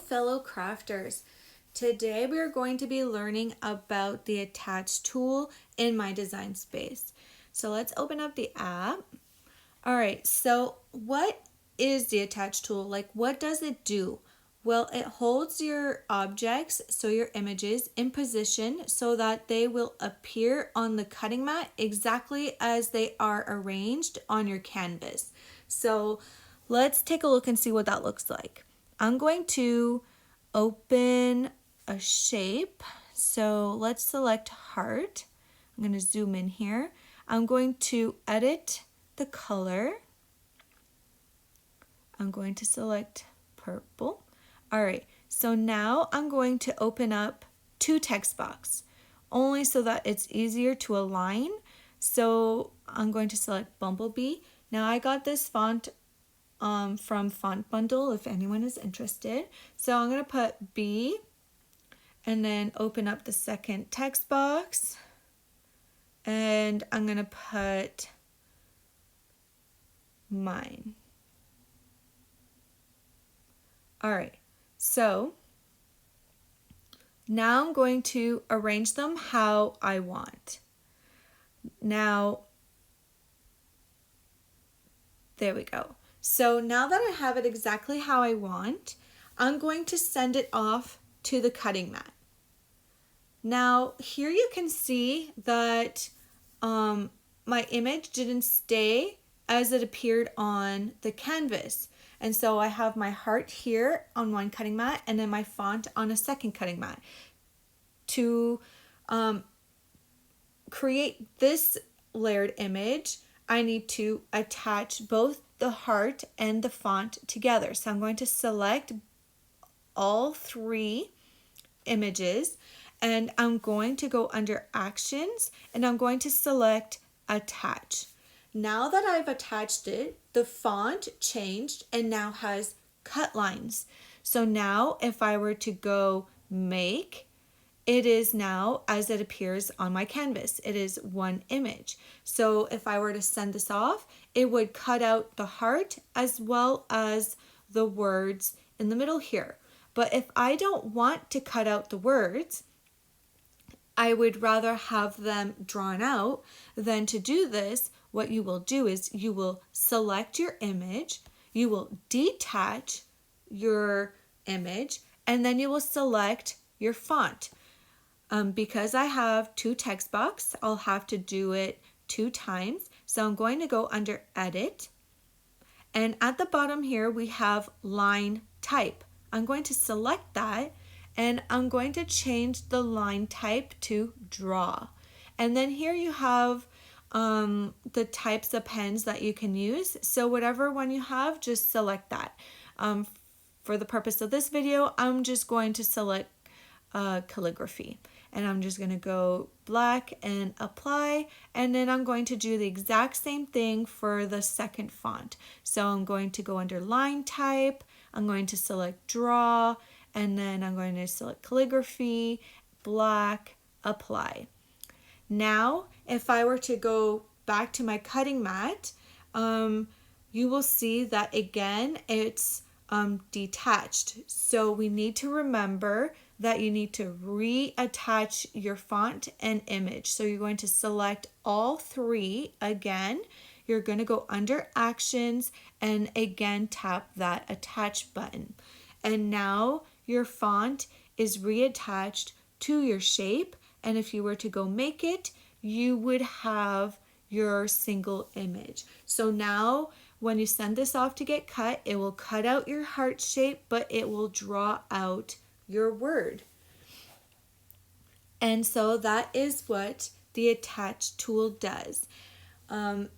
fellow crafters. Today we are going to be learning about the attach tool in my design space. So let's open up the app. All right, so what is the attach tool? Like, what does it do? Well, it holds your objects, so your images, in position so that they will appear on the cutting mat exactly as they are arranged on your canvas. So let's take a look and see what that looks like. I'm going to open a shape. So let's select heart. I'm going to zoom in here. I'm going to edit the color. I'm going to select purple. All right, so now I'm going to open up two text boxes, only so that it's easier to align. So I'm going to select Bumblebee. Now I got this font from Font Bundle if anyone is interested. So I'm going to put B and then open up the second text box. And I'm going to put mine. All right, so now I'm going to arrange them how I want. Now, there we go. So now that I have it exactly how I want, I'm going to send it off to the cutting mat. Now, here you can see that my image didn't stay as it appeared on the canvas. And so I have my heart here on one cutting mat and then my font on a second cutting mat. To create this layered image, I need to attach both the heart and the font together. So I'm going to select all three images and I'm going to go under actions and I'm going to select attach. Now that I've attached it, the font changed and now has cut lines. So now if I were to go make, it is now as it appears on my canvas. It is one image. So if I were to send this off, it would cut out the heart as well as the words in the middle here. But if I don't want to cut out the words, I would rather have them drawn out. Than to do this, what you will do is you will select your image, you will detach your image, and then you will select your font. Because I have two text boxes, I'll have to do it 2 times. So I'm going to go under edit. And at the bottom here, we have line type. I'm going to select that and I'm going to change the line type to draw. And then here you have the types of pens that you can use. So whatever one you have, just select that. For the purpose of this video, I'm just going to select calligraphy. And I'm just going to go black and apply. And then I'm going to do the exact same thing for the second font. So I'm going to go under line type. I'm going to select draw. And then I'm going to select calligraphy, black, apply. Now, if I were to go back to my cutting mat, you will see that again, it's detached. So we need to remember that you need to reattach your font and image. So you're going to select all 3 again. You're going to go under actions and again tap that attach button. And now your font is reattached to your shape. And if you were to go make it, you would have your single image. So now when you send this off to get cut, it will cut out your heart shape, but it will draw out your word. And so that is what the attach tool does.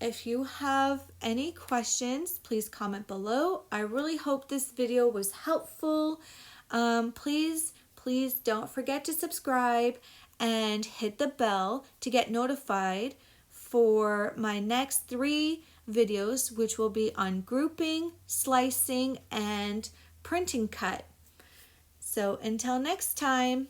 If you have any questions, please comment below. I really hope this video was helpful. Please don't forget to subscribe and hit the bell to get notified for my next 3 videos, which will be on grouping, slicing, and printing cut. So until next time.